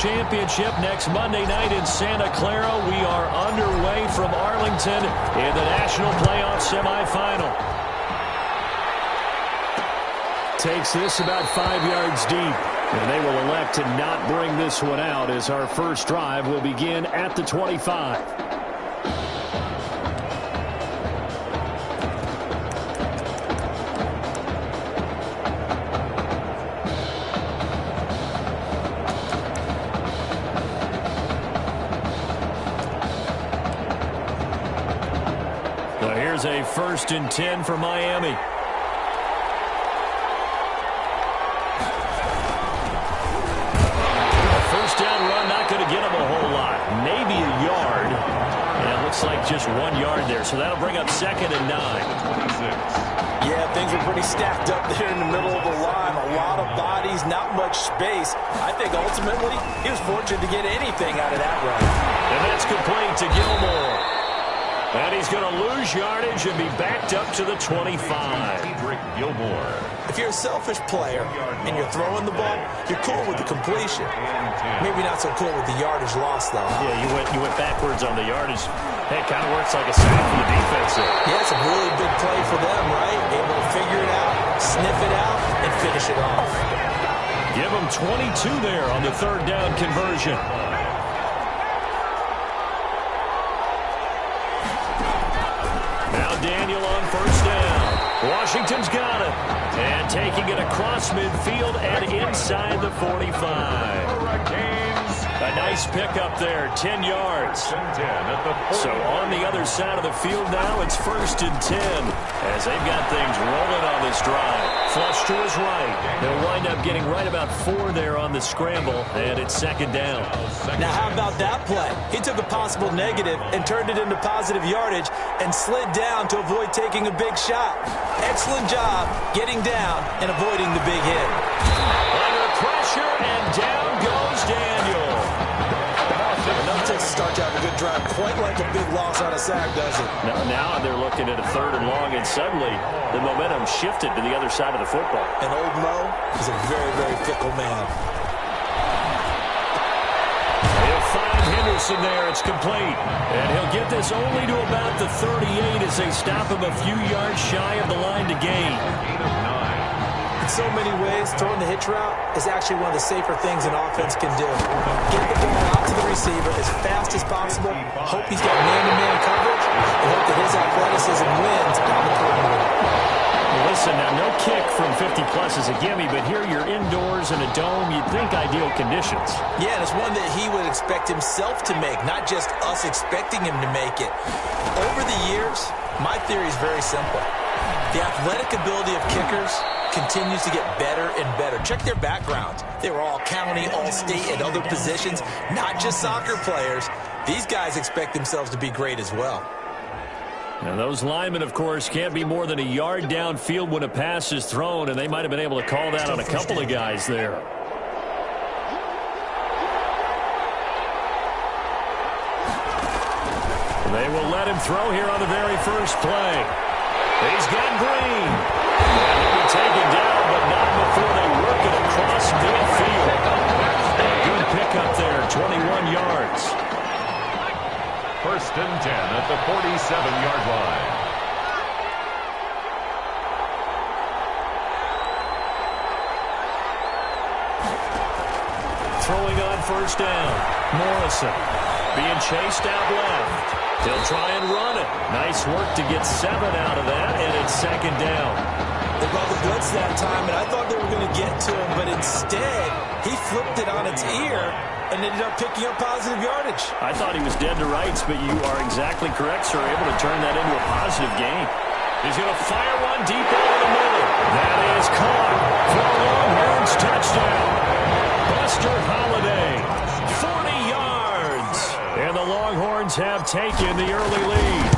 Championship next Monday night in Santa Clara. We are underway from Arlington in the National Playoff Semifinal. Takes this about 5 yards deep. And they will elect to not bring this one out as our first drive will begin at the 25. Here's a 1st and 10 for Miami. A first down run, not going to get him a whole lot. Maybe a yard. And it looks like just 1 yard there. So that'll bring up 2nd and 9. 26. Yeah, things were pretty stacked up there in the middle of the line. A lot of bodies, not much space. I think ultimately he was fortunate to get anything out of that run. And that's complete to Gilmore. And he's going to lose yardage and be backed up to the 25. Gilmore. If you're a selfish player and you're throwing the ball, you're cool with the completion. Maybe not so cool with the yardage loss, though. Yeah, you went backwards on the yardage. That kind of works like a sack for the defense there. Yeah, it's a really big play for them, right? Able to figure it out, sniff it out, and finish it off. Give them 22 there on the 3rd down conversion. Daniel on 1st down. Washington's got it. And taking it across midfield and inside the 45. A nice pickup there, 10 yards. So on the other side of the field now, it's 1st and 10 as they've got things rolling on this drive. Flush to his right. They'll wind up getting right about 4 there on the scramble, and it's 2nd down. Now how about that play? He took a possible negative and turned it into positive yardage and slid down to avoid taking a big shot. Excellent job getting down and avoiding the big hit. Under pressure, and down goes Daniel. Enough takes a start to have a good drive, quite like a big loss on a sack, does it? Now they're looking at a 3rd and long, and suddenly the momentum shifted to the other side of the football. And old Mo is a very, very fickle man. He'll find Henderson there. It's complete. And he'll get this only to about the 38 as they stop him a few yards shy of the line to gain. In so many ways, throwing the hitch route is actually one of the safer things an offense can do. Get the ball out to the receiver as fast as possible, hope he's got man-to-man coverage, and hope that his athleticism wins on the perimeter. Well, listen, now no kick from 50-plus is a gimme, but here you're indoors in a dome. You'd think ideal conditions. Yeah, and it's one that he would expect himself to make, not just us expecting him to make it. Over the years, my theory is very simple. The athletic ability of kickers continues to get better and better. Check their backgrounds. They were all county, all state, at other positions, not just soccer players. These guys expect themselves to be great as well. Now, those linemen, of course, can't be more than a yard downfield when a pass is thrown, and they might have been able to call that on a couple of guys there. They will let him throw here on the very first play. He's got Green. And he'll be taken down, but not before they work it across midfield. A good pickup there, 21 yards. 1st and 10 at the 47-yard line. Throwing on 1st down. Morrison being chased out left. He'll try and run it. Nice work to get 7 out of that, and it's 2nd down. They brought the blitz that time, and I thought they were going to get to him, but instead, he flipped it on its ear and ended up picking up positive yardage. I thought he was dead to rights, but you are exactly correct, sir. Able to turn that into a positive gain. He's going to fire one deep over the middle. That is caught for a Longhorns touchdown. Buster Holiday, 40 yards. And the Longhorns have taken the early lead.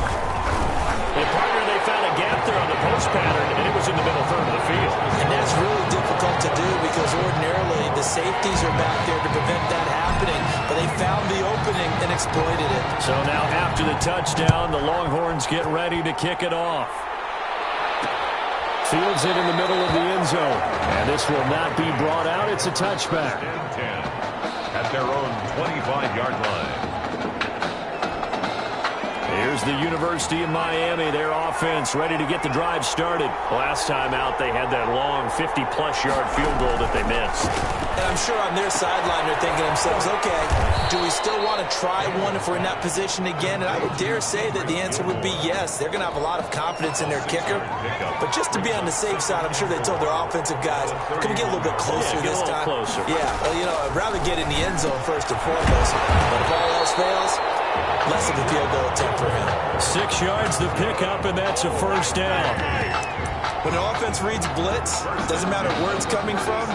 The partner, they found a gap there on the post pattern, and it was in the middle 3rd of the field. And that's really difficult to do because ordinarily the safeties are back there to prevent that happening, but they found the opening and exploited it. So now after the touchdown, the Longhorns get ready to kick it off. Fields it in the middle of the end zone. And this will not be brought out. It's a touchback. at their own 25-yard line. Here's the University of Miami, their offense ready to get the drive started. Last time out, they had that long 50-plus yard field goal that they missed. And I'm sure on their sideline they're thinking to themselves, okay, do we still want to try one if we're in that position again? And I would dare say that the answer would be yes. They're going to have a lot of confidence in their kicker. But just to be on the safe side, I'm sure they told their offensive guys, can we get a little bit closer this time? Closer. Yeah, well, you know, I'd rather get in the end zone first and foremost. But if all else fails, less of a field goal attempt for him. 6 yards the pickup, and that's a first down. When the offense reads blitz, doesn't matter where it's coming from,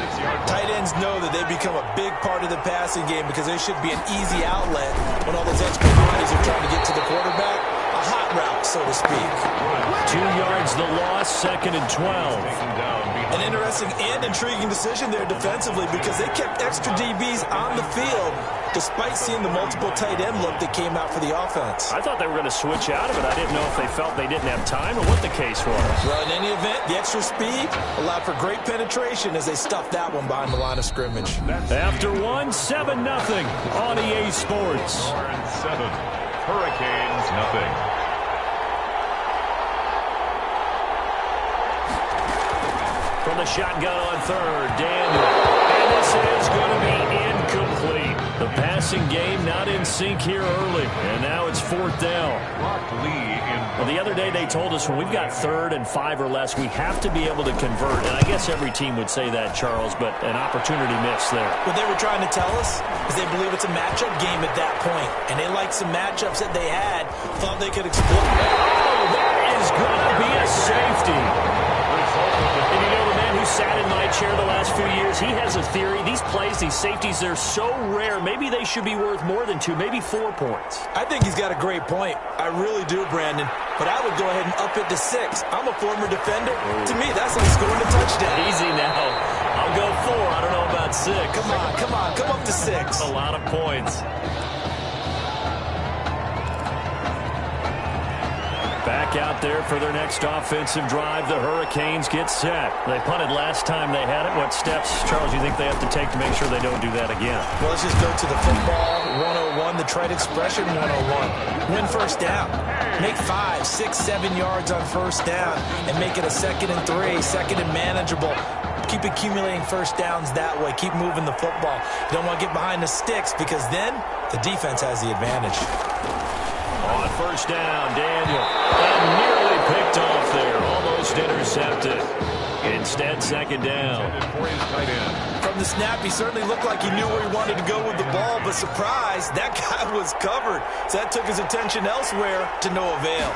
tight ends know that they become a big part of the passing game because there should be an easy outlet when all those extra bodies are trying to get to the quarterback. A hot route, so to speak. 2 yards the loss, 2nd and 12. An interesting and intriguing decision there defensively because they kept extra DBs on the field despite seeing the multiple tight end look that came out for the offense. I thought they were going to switch out of it. I didn't know if they felt they didn't have time or what the case was. Well, in any event, the extra speed allowed for great penetration as they stuffed that one behind the line of scrimmage. After 1, 7-0 on EA Sports. 7. Hurricanes, nothing. From the shotgun on third, Daniel. And this is going to be incomplete. The passing game not in sync here early. And now it's 4th down. Well, the other day they told us when we've got 3rd and 5 or less, we have to be able to convert. And I guess every team would say that, Charles, but an opportunity missed there. What they were trying to tell us is they believe it's a matchup game at that point. And they liked some matchups that they had, thought they could exploit. Oh, that is going to be a safety. And you know, the man who sat in my chair the last few years, he has a theory. These plays, these safeties, they're so rare. Maybe they should be worth more than 2, maybe 4 points. I think he's got a great point. I really do, Brandon. But I would go ahead and up it to 6. I'm a former defender. Ooh. To me, that's like scoring a touchdown. Easy now. I'll go 4. I don't know about 6. Come on. Come up to 6. A lot of points. Back out there for their next offensive drive. The Hurricanes get set. They punted last time they had it. What steps, Charles, you think they have to take to make sure they don't do that again? Well, let's just go to the football 101, the trade expression 101. Win first down. Make 5, 6, 7 yards on first down and make it a 2nd and 3, 2nd and manageable. Keep accumulating first downs that way. Keep moving the football. You don't want to get behind the sticks because then the defense has the advantage. On first down, Daniel. And nearly picked off there. Almost intercepted. Instead, 2nd down. From the snap, he certainly looked like he knew where he wanted to go with the ball, but surprise, that guy was covered. So that took his attention elsewhere to no avail.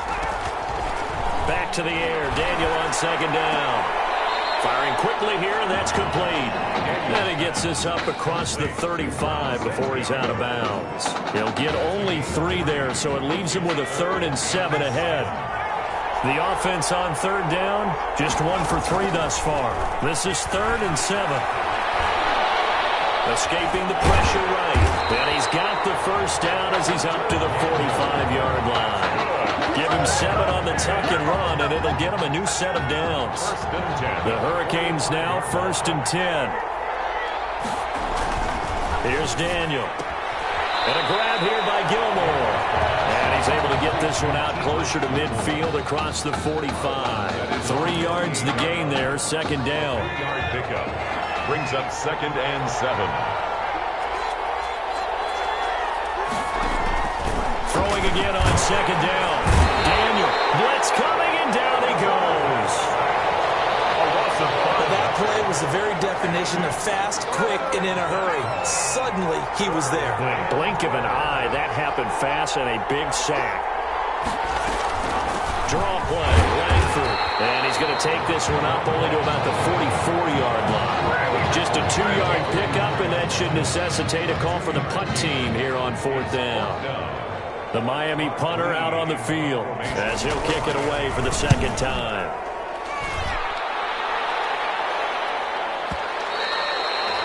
Back to the air. Daniel on 2nd down. Firing quickly here, and that's complete. And he gets this up across the 35 before he's out of bounds. He'll get only 3 there, so it leaves him with a 3rd and 7 ahead. The offense on 3rd down, just 1 for 3 thus far. This is 3rd and 7. Escaping the pressure right. And he's got the first down as he's up to the 45-yard line. Give him 7 on the tuck and run, and it'll get him a new set of downs. The Hurricanes now 1st and 10. Here's Daniel. And a grab here by Gilmore. And he's able to get this one out closer to midfield across the 45. 3 yards the gain there, 2nd down. Yard pickup. Brings up 2nd and 7. Throwing again on 2nd down. Daniel, blitz coming, and down he goes. That play was the very definition of fast, quick, and in a hurry. Suddenly, he was there. Blink of an eye, that happened fast, and a big sack. Draw play, Langford, and he's going to take this one up only to about the 44-yard line. Just a 2-yard pickup, and that should necessitate a call for the punt team here on 4th down. The Miami punter out on the field as he'll kick it away for the 2nd time.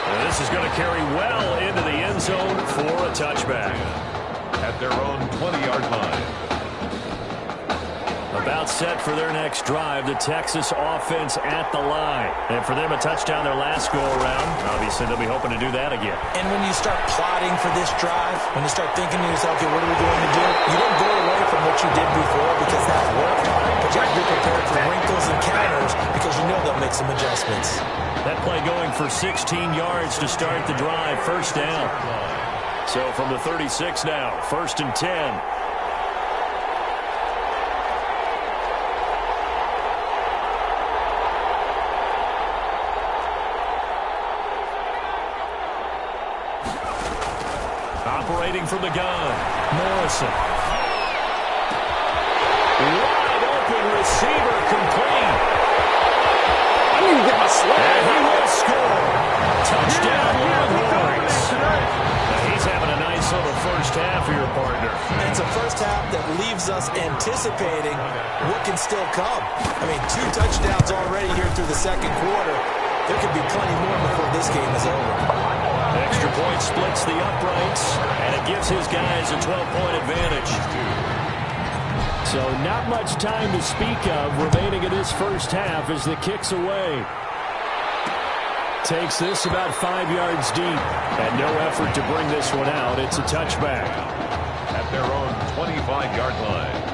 And this is going to carry well into the end zone for a touchback. At their own 20-yard line. A About set for their next drive, the Texas offense at the line. And for them, a touchdown their last go-around. Obviously, they'll be hoping to do that again. And when you start plotting for this drive, when you start thinking to yourself, okay, what are we going to do? You don't go away from what you did before because that worked. But you have to be prepared for wrinkles and counters because you know they'll make some adjustments. That play going for 16 yards to start the drive. First down. So from the 36 now, 1st and 10. Operating from the gun, Morrison. Wide open receiver, complete. I need to get my sled. And he will score. Touchdown, Longhorns. Now he's having a nice little first half here, partner. And it's a first half that leaves us anticipating what can still come. I mean, 2 touchdowns already here through the second quarter. There could be plenty more before this game is over. Extra point splits the uprights, and it gives his guys a 12-point advantage. So not much time to speak of remaining in this first half as the kick's away. Takes this about 5 yards deep, and no effort to bring this one out. It's a touchback. At their own 25-yard line.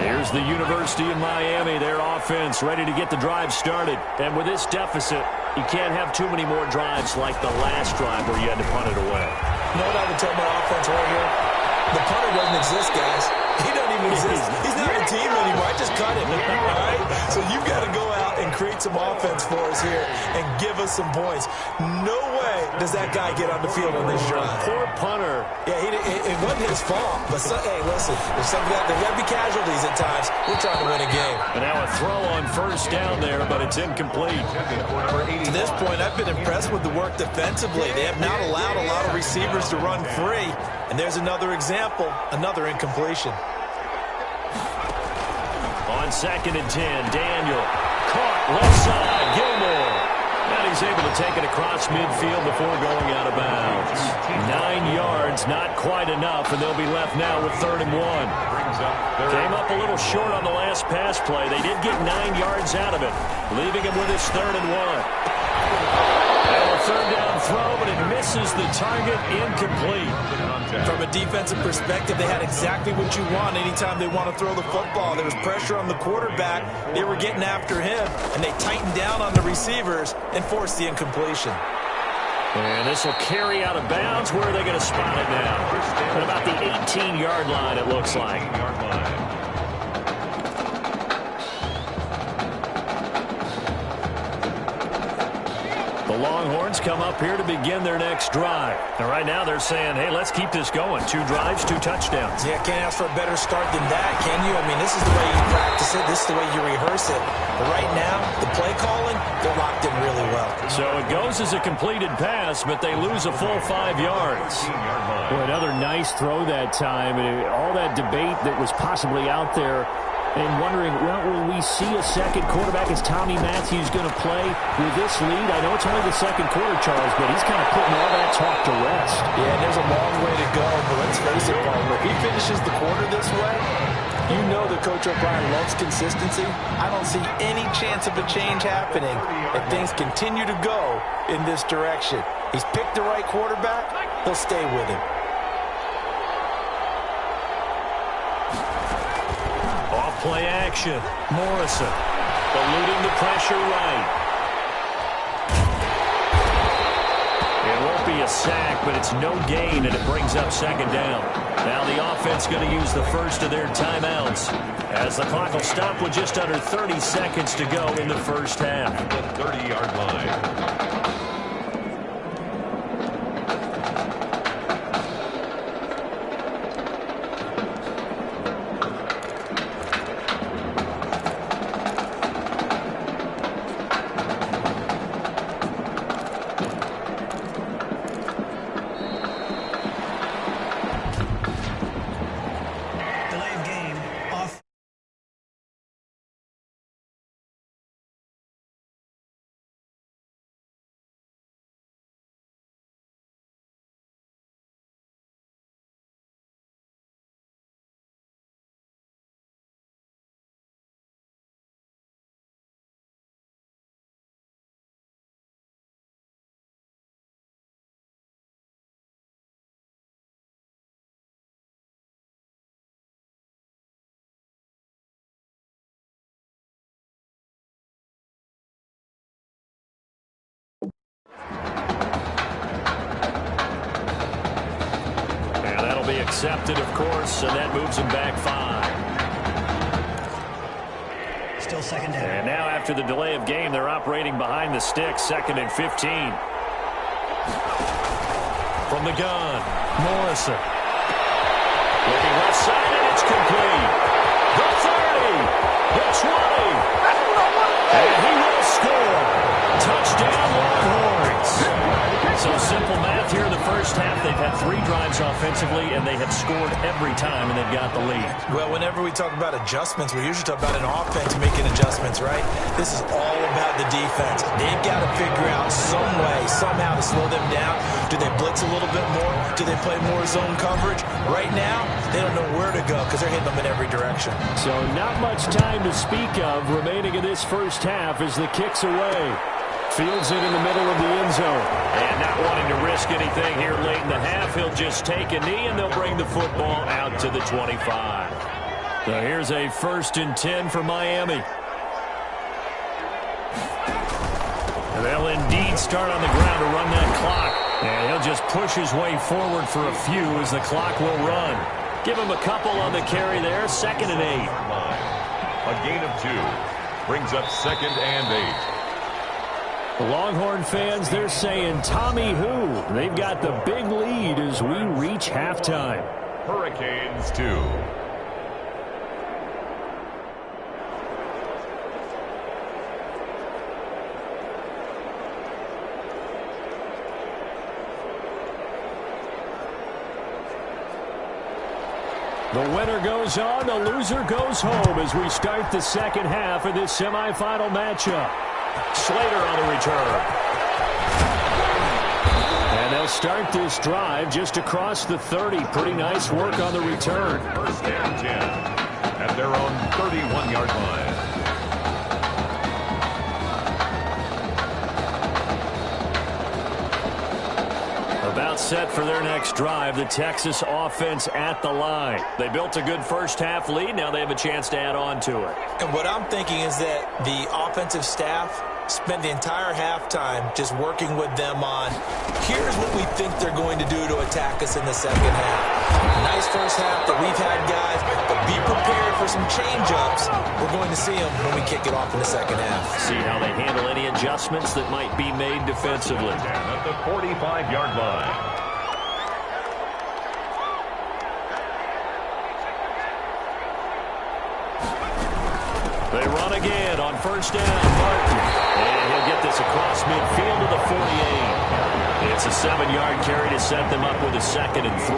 Here's the University of Miami, their offense ready to get the drive started. And with this deficit, you can't have too many more drives like the last drive where you had to punt it away. You know what I would tell my offense right here? The punter doesn't exist, guys. He doesn't even exist. He's not a team anymore. I just cut him. All right? So you've got to go out and create some offense for us here and give us some points. No way does that guy get on the field on this drive. Poor punter. Yeah, it wasn't his fault. But, hey, listen, there's got to be casualties at times. We're trying to win a game. And now a throw on first down there, but it's incomplete. To this point, I've been impressed with the work defensively. They have not allowed a lot of receivers to run free. And there's another example, another incompletion. On 2nd and 10, Daniel caught left side, Gilmore. And he's able to take it across midfield before going out of bounds. 9 yards, not quite enough, and they'll be left now with 3rd and 1. Came up a little short on the last pass play. They did get 9 yards out of it, leaving him with his 3rd and 1. And a 3rd down throw, but it misses the target, incomplete. From a defensive perspective, they had exactly what you want anytime they want to throw the football. There was pressure on the quarterback. They were getting after him, and they tightened down on the receivers and forced the incompletion. And this will carry out of bounds. Where are they going to spot it now? At about the 18-yard line, it looks like. The Longhorns come up here to begin their next drive. And right now they're saying, hey, let's keep this going. 2 drives, 2 touchdowns. Yeah, can't ask for a better start than that, can you? I mean, this is the way you practice it. This is the way you rehearse it. But right now, the play calling, they're locked in really well. So it goes as a completed pass, but they lose a full 5 yards. Boy, another nice throw that time. And all that debate that was possibly out there and wondering, well, will we see a second quarterback? Is Tommy Matthews going to play with this lead? I know it's only the second quarter, Charles, but he's kind of putting all that talk to rest. Yeah, and there's a long way to go, but let's face it, Palmer, if he finishes the quarter this way, you know that Coach O'Brien loves consistency. I don't see any chance of a change happening if things continue to go in this direction. He's picked the right quarterback. He'll stay with him. Play action. Morrison eluding the pressure right. It won't be a sack, but it's no gain, and it brings up 2nd down. Now the offense going to use the first of their timeouts as the clock will stop with just under 30 seconds to go in the first half. The 30-yard line. Accepted, of course, and that moves him back 5. Still second down. And now after the delay of game, they're operating behind the sticks, 2nd and 15. From the gun, Morrison. Looking left side, and it's complete. The 30, the 20, and he will score. Touchdown, Longhorns. So simple math here in the first half. They've had 3 drives offensively, and they have scored every time, and they've got the lead. Well, whenever we talk about adjustments, we usually talk about an offense making adjustments, right? This is all about the defense. They've got to figure out some way, somehow to slow them down. Do they blitz a little bit more? Do they play more zone coverage? Right now, they don't know where to go because they're hitting them in every direction. So not much time to speak of remaining in this first half as the kick's away. Fields it in the middle of the end zone. And not wanting to risk anything here late in the half, he'll just take a knee, and they'll bring the football out to the 25. So here's a 1st and 10 for Miami. They'll indeed start on the ground to run that clock. And he'll just push his way forward for a few as the clock will run. Give him a couple on the carry there, 2nd and 8. A gain of 2 brings up 2nd and 8. The Longhorn fans, they're saying Tommy who? They've got the big lead as we reach halftime. Hurricanes 2. The winner goes on, the loser goes home as we start the second half of this semifinal matchup. Slater on the return. And they'll start this drive just across the 30. Pretty nice work on the return. 1st and 10 at their own 31-yard line. About set for their next drive, the Texas offense at the line. They built a good first half lead. Now they have a chance to add on to it. And what I'm thinking is that the offensive staff spent the entire halftime just working with them on, here's what we think they're going to do to attack us in the second half. Nice first half that we've had, guys, but be prepared for some change-ups. We're going to see them when we kick it off in the second half. See how they handle any adjustments that might be made defensively. At the 45-yard line. They run again on 1st down. Martin. And he'll get this across midfield to the 48. It's a 7-yard carry to set them up with a 2nd and 3.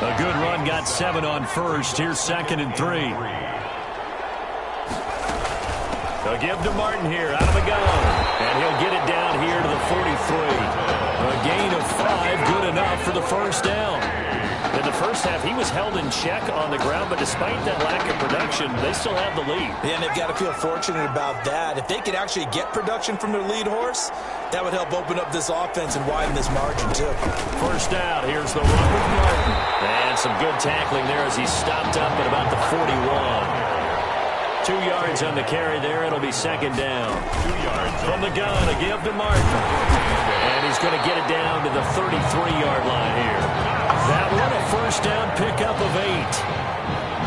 A good run got 7 on 1st. Here's 2nd and 3. They'll give to Martin here out of the gun. And he'll get it down here to the 43. A gain of 5, good enough for the 1st down. In the first half, he was held in check on the ground, but despite that lack of production, they still have the lead. Yeah, and they've got to feel fortunate about that. If they could actually get production from their lead horse, that would help open up this offense and widen this margin, too. 1st down, here's the run with Martin. And some good tackling there as he stopped up at about the 41. 2 yards on the carry there. It'll be 2nd down. 2 yards from the gun, a give to Martin. And he's going to get it down to the 33-yard line here. That one, a 1st down pickup of 8.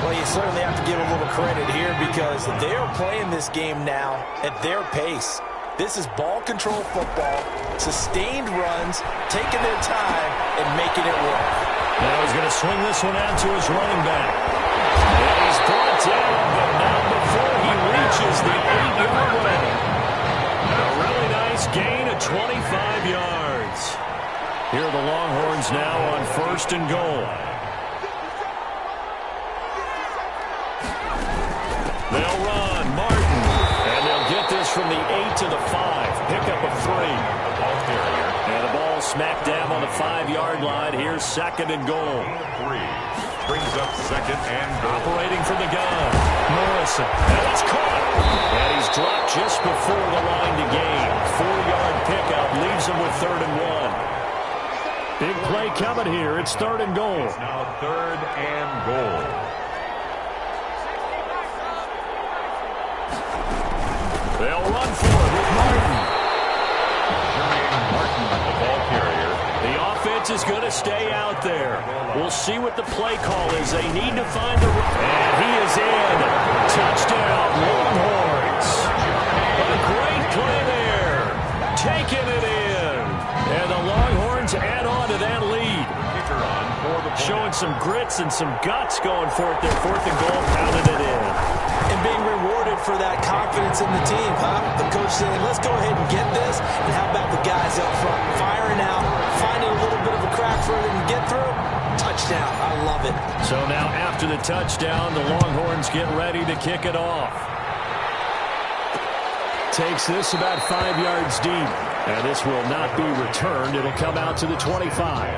Well, you certainly have to give a little credit here because they are playing this game now at their pace. This is ball control football, sustained runs, taking their time, and making it work. Now he's going to swing this one out to his running back. And he's brought down, but not before he reaches the 8-yard line. A really nice gain of 25 yards. Here are the Longhorns now on 1st and goal. They'll run. Martin. And they'll get this from the 8 to the 5. Pickup of 3. And the ball smacked down on the 5-yard line. Here's 2nd and goal. 3 brings up 2nd and goal. Operating from the gun. Morrison. And it's caught. And he's dropped just before the line to gain. 4-yard pickup leaves him with 3rd and 1. Big play coming here. It's 3rd and goal. It's now 3rd and goal. They'll run for it with Martin. Martin, the ball carrier. The offense defense is going to stay out there. We'll see what the play call is. They need to find the... And he is in. Touchdown, Longhorns. A great play there. Taking it in. And the Longhorns add on to that lead. Showing some grits and some guts going for it. Their 4th and goal, pounded it in. And being rewarded for that confidence in the team, huh? The coach saying, let's go ahead and get this. And how about the guys up front firing out, finding a little bit of a crack for them to get through? Touchdown. I love it. So now after the touchdown, the Longhorns get ready to kick it off. Takes this about 5 yards deep. And this will not be returned. It'll come out to the 25.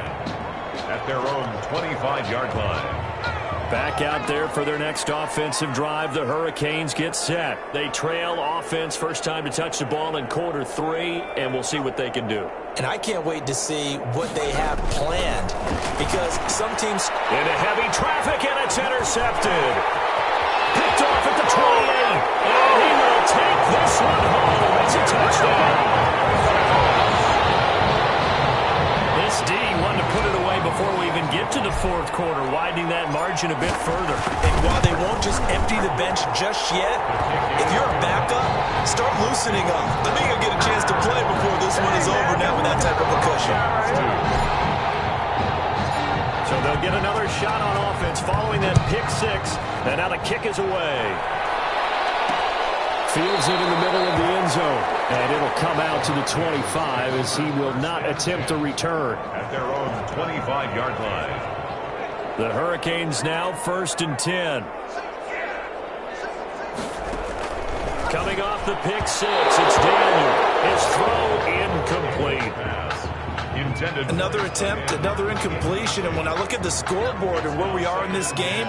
At their own 25-yard line. Back out there for their next offensive drive. The Hurricanes get set. They trail offense, first time to touch the ball in quarter 3, and we'll see what they can do. And I can't wait to see what they have planned, because some teams... Into heavy traffic, and it's intercepted. Picked off at the 28, and he will take this one home. It's a touchdown. This D wanted to put it away before we even get to the 4th quarter, widening that margin a bit further. And while they won't just empty the bench just yet, if you're a backup, start loosening up. I think you'll get a chance to play before this one is over now with that type of a cushion. So they'll get another shot on offense following that pick 6, and now the kick is away. Fields it in the middle of the end zone, and it'll come out to the 25 as he will not attempt a return. At their own 25-yard line. The Hurricanes now 1st and 10. Coming off the pick 6, it's Daniel. His throw incomplete. Another attempt, another incompletion, and when I look at the scoreboard and where we are in this game,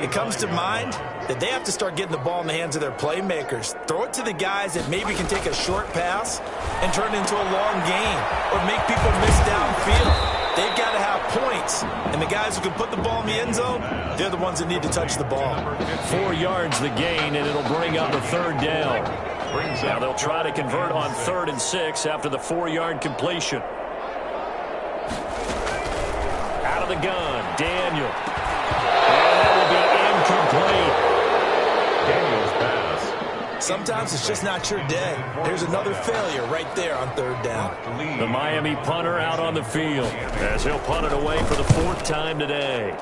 it comes to mind that they have to start getting the ball in the hands of their playmakers. Throw it to the guys that maybe can take a short pass and turn it into a long gain or make people miss downfield. They've got to have points, and the guys who can put the ball in the end zone, they're the ones that need to touch the ball. 4 yards the gain, and it'll bring up a 3rd down. Now they'll try to convert on 3rd and 6 after the 4-yard completion. Out of the gun, Daniel. And that will be incomplete. Daniel's pass. Sometimes it's just not your day. There's another failure right there on 3rd down. The Miami punter out on the field as he'll punt it away for the 4th time today.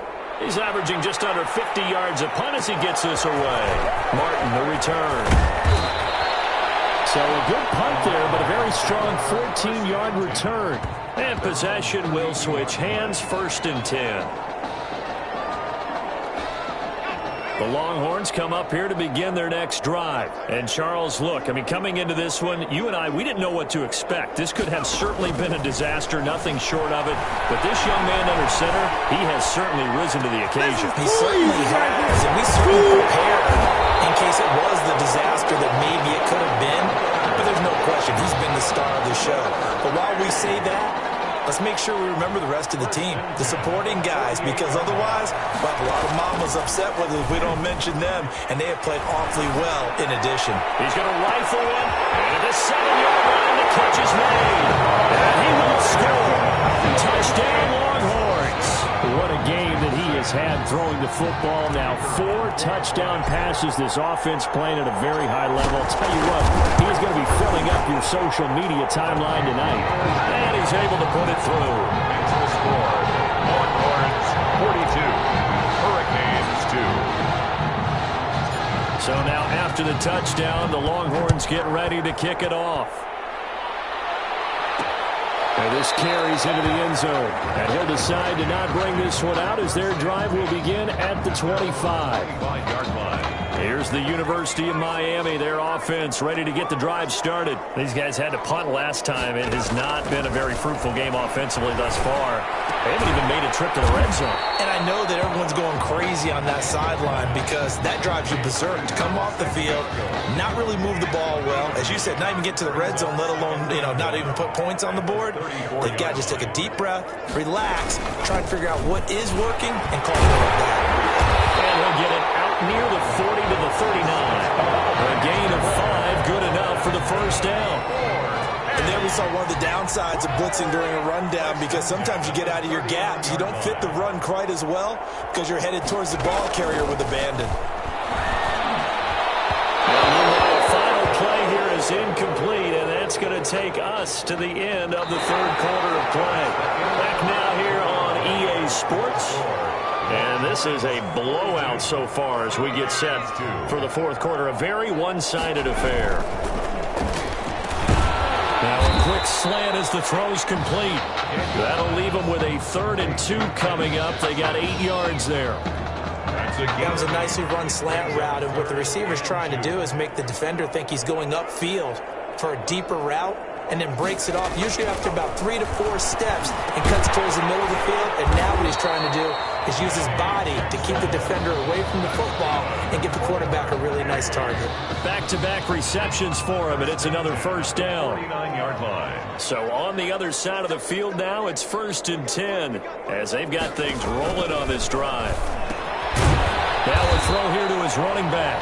He's averaging just under 50 yards a punt as he gets this away. Martin, the return. So a good punt there, but a very strong 14-yard return. And possession will switch hands, 1st and 10. The Longhorns come up here to begin their next drive. And Charles, look, I mean, coming into this one, you and I, we didn't know what to expect. This could have certainly been a disaster, nothing short of it. But this young man under center, he has certainly risen to the occasion. He certainly has, and we certainly prepared in case it was the disaster that maybe it could have been. But there's no question, he's been the star of the show. But while we say that, let's make sure we remember the rest of the team, the supporting guys, because otherwise we'll have a lot of mamas upset with us if we don't mention them, and they have played awfully well in addition. He's going to rifle one, and at the 7-yard line, the catch is made. And he will score. Touchdown, Longhorns. What a game that he has had throwing the football. Now 4 touchdown passes. This offense playing at a very high level. I'll tell you what, he is going to be filling up your social media timeline tonight. And he's able to put it through. Makes the score. Longhorns 42. Hurricanes 2. So now after the touchdown, the Longhorns get ready to kick it off. And this carries into the end zone. And he'll decide to not bring this one out as their drive will begin at the 25. 25-yard line. Here's the University of Miami, their offense ready to get the drive started. These guys had to punt last time. It has not been a very fruitful game offensively thus far. They haven't even made a trip to the red zone. And I know that everyone's going crazy on that sideline because that drives you berserk to come off the field, not really move the ball well. As you said, not even get to the red zone, let alone, not even put points on the board. They've got to just take a deep breath, relax, try and figure out what is working, and call it like that. And he'll get it out near the 40 to the 39. A gain of 5, good enough for the first down. And there we saw one of the downsides of blitzing during a rundown, because sometimes you get out of your gaps. You don't fit the run quite as well because you're headed towards the ball carrier with abandon. The final play here is incomplete, and that's going to take us to the end of the third quarter of play. Back now here on EA Sports. And this is a blowout so far as we get set for the fourth quarter. A very one-sided affair. Now a quick slant as the throw's complete. That'll leave them with a 3rd and 2 coming up. They got 8 yards there. That was a nicely run slant route, and what the receiver's trying to do is make the defender think he's going upfield for a deeper route, and then breaks it off, usually after about 3 to 4 steps, and cuts towards the middle of the field. And now what he's trying to do is use his body to keep the defender away from the football and give the quarterback a really nice target. Back-to-back receptions for him, and it's another first down. 49-yard line. So on the other side of the field now, it's 1st and 10 as they've got things rolling on this drive. Now a throw here to his running back.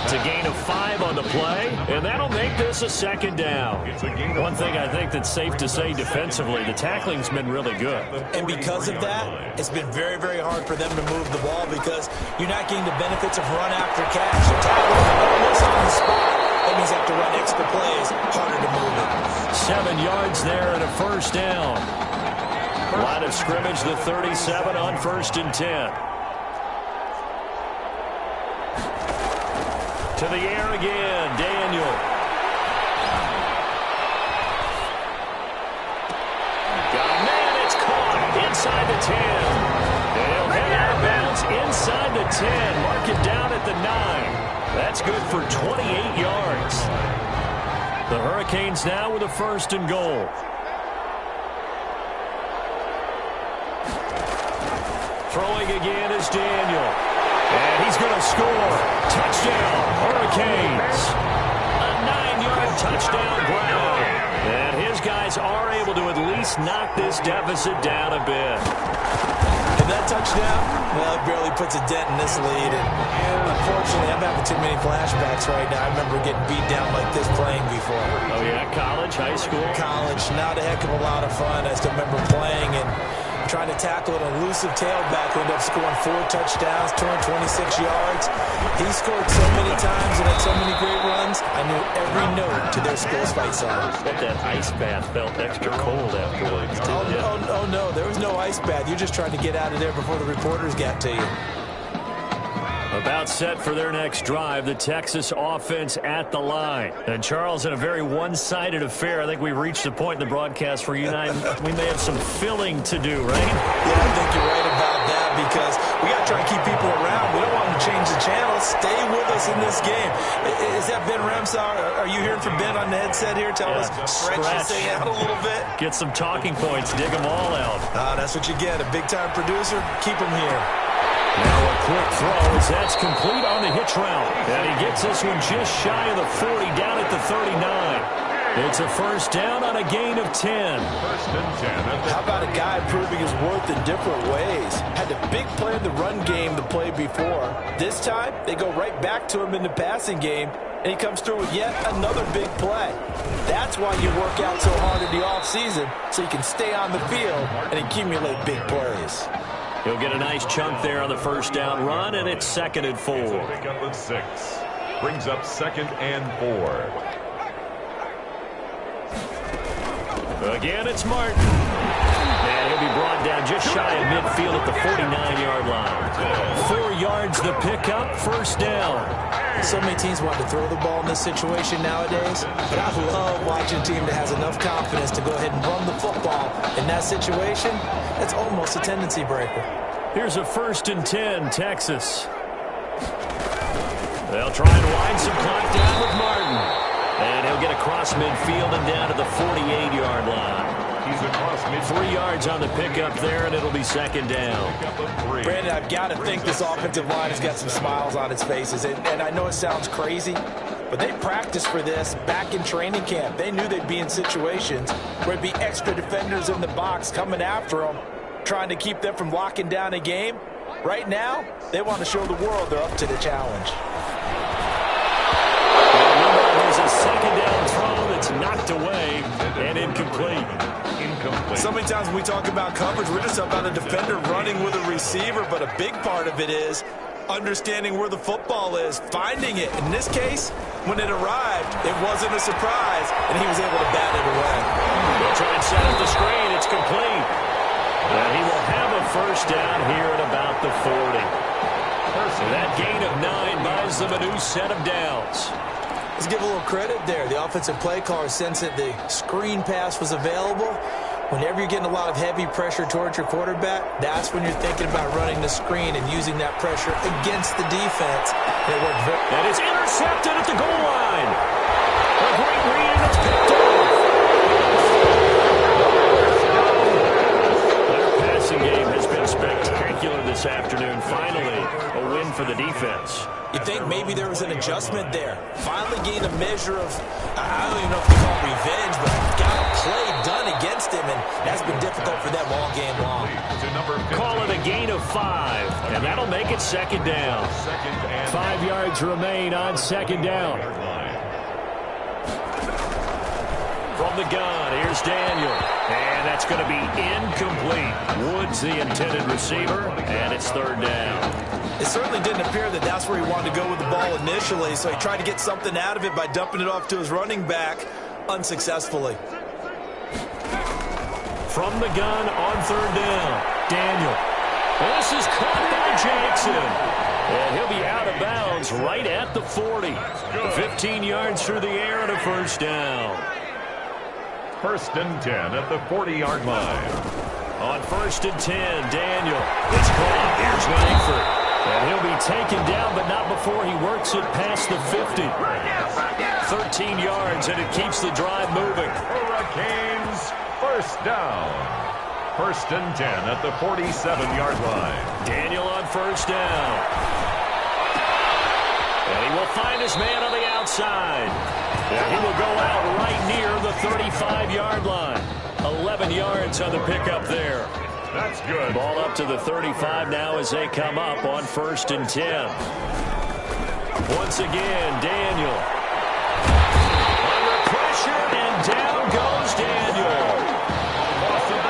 It's a gain of 5 on the play, and that'll make this a 2nd down. One thing I think that's safe to say defensively, the tackling's been really good. And because of that, it's been very, very hard for them to move the ball, because you're not getting the benefits of run after catch. You're tackling almost on the spot. That means you have to run extra plays, harder to move it. 7 yards there and a first down. Line of scrimmage, the 37 on 1st and 10. To the air again, Daniel. Got a man, it's caught inside the 10. They'll head out of bounds inside the 10. Mark it down at the 9. That's good for 28 yards. The Hurricanes now with a 1st and goal. Throwing again is Daniel. And he's going to score. Touchdown, Hurricanes. A 9-yard touchdown ground. And his guys are able to at least knock this deficit down a bit. And that touchdown, well, it barely puts a dent in this lead. And unfortunately, I'm having too many flashbacks right now. I remember getting beat down like this playing before. Oh, yeah? College, high school? College. Not a heck of a lot of fun. I still remember playing and trying to tackle an elusive tailback who ended up scoring 4 touchdowns, 226 yards. He scored so many times and had so many great runs, I knew every note to their school's fight song. But that ice bath felt extra cold afterwards, too. Oh, no, there was no ice bath. You're just trying to get out of there before the reporters got to you. About set for their next drive, the Texas offense at the line. And Charles, in a very one-sided affair, I think we reached a point in the broadcast where you and I, we may have some filling to do, right? Yeah, I think you're right about that, because we got to try and keep people around. We don't want them to change the channel. Stay with us in this game. Is that Ben Ramsar? Are you hearing from Ben on the headset here? Tell us, stretch this thing out a little bit. Get some talking points. Dig them all out. That's what you get. A big-time producer. Keep them here. Now a quick throw as that's complete on the hitch route. And he gets this one just shy of the 40, down at the 39. It's a first down on a gain of 10. 1st and 10. How about a guy proving his worth in different ways? Had a big play in the run game the play before. This time, they go right back to him in the passing game, and he comes through with yet another big play. That's why you work out so hard in the offseason, so you can stay on the field and accumulate big plays. He'll get a nice chunk there on the first down run, and it's 2nd and 4. Pick up of 6. Brings up 2nd and 4. Again, it's Martin. And he'll be brought down just shy of midfield at the 49-yard line. 4 yards the pickup, first down. So many teams want to throw the ball in this situation nowadays, but I love watching a team that has enough confidence to go ahead and run the football. In that situation, that's almost a tendency breaker. Here's a 1st and 10, Texas. They'll try and wind some clock down with Martin. And he'll get across midfield and down to the 48-yard line. He's across midfield. 3 yards on the pickup there, and it'll be 2nd down. Brandon, I've got to think this offensive line has got some smiles on its faces. And I know it sounds crazy, but they practiced for this back in training camp. They knew they'd be in situations where there'd be extra defenders in the box coming after them, trying to keep them from locking down a game. Right now, they want to show the world they're up to the challenge. There's a 2nd down throw that's knocked knocked away and incomplete. So many times when we talk about coverage, we're just about a defender running with a receiver, but a big part of it is understanding where the football is, finding it. In this case, when it arrived, it wasn't a surprise, and he was able to bat it away. They'll try and set up the screen. It's complete. And he will have a first down here at about the 40. So that gain of 9 buys them a new set of downs. Let's give a little credit there. The offensive play caller sensed that the screen pass was available. Whenever you're getting a lot of heavy pressure towards your quarterback, that's when you're thinking about running the screen and using that pressure against the defense. And it worked very well. And it's intercepted at the goal line. A great read, and it's picked off. Their passing game has been spectacular this afternoon. Finally, a win for the defense. You think maybe there was an adjustment there. Finally gained a measure of, I don't even know if you call it revenge, but got a play done against him, and that's been difficult for them all game long. Call it a gain of 5, and that'll make it second down. 5 yards remain on second down. From the gun, here's Daniel. And that's going to be incomplete. Woods the intended receiver, and it's third down. It certainly didn't appear that that's where he wanted to go with the ball initially, so he tried to get something out of it by dumping it off to his running back unsuccessfully. From the gun on third down, Daniel. This is caught by Jackson. And he'll be out of bounds right at the 40. 15 yards through the air and a first down. First and 10 at the 40-yard line. On first and 10, Daniel. It's caught. Here's Langford. And he'll be taken down, but not before he works it past the 50. 13 yards, and it keeps the drive moving. Hurricanes, first down. First and 10 at the 47-yard line. Daniel on first down. And he will find his man on the outside. And he will go out right near the 35-yard line. 11 yards on the pickup there. That's good. Ball up to the 35 now as they come up on first and 10. Once again, Daniel. Under pressure, and down goes Daniel.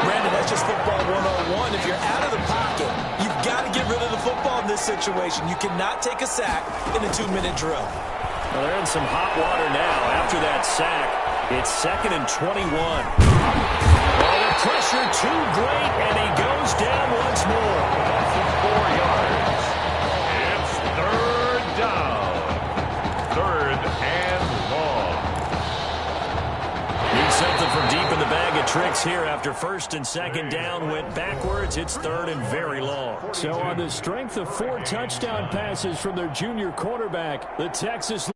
Brandon, that's just football 101. If you're out of the pocket, you've got to get rid of the football in this situation. You cannot take a sack in a 2-minute drill. Well, they're in some hot water now. After that sack, it's second and 21. Pressure too great, and he goes down once more. 4 yards. It's third down. Third and long. Need something from deep in the bag of tricks here. After first and second down went backwards, it's third and very long. So on the strength of 4 touchdown passes from their junior quarterback, the Texas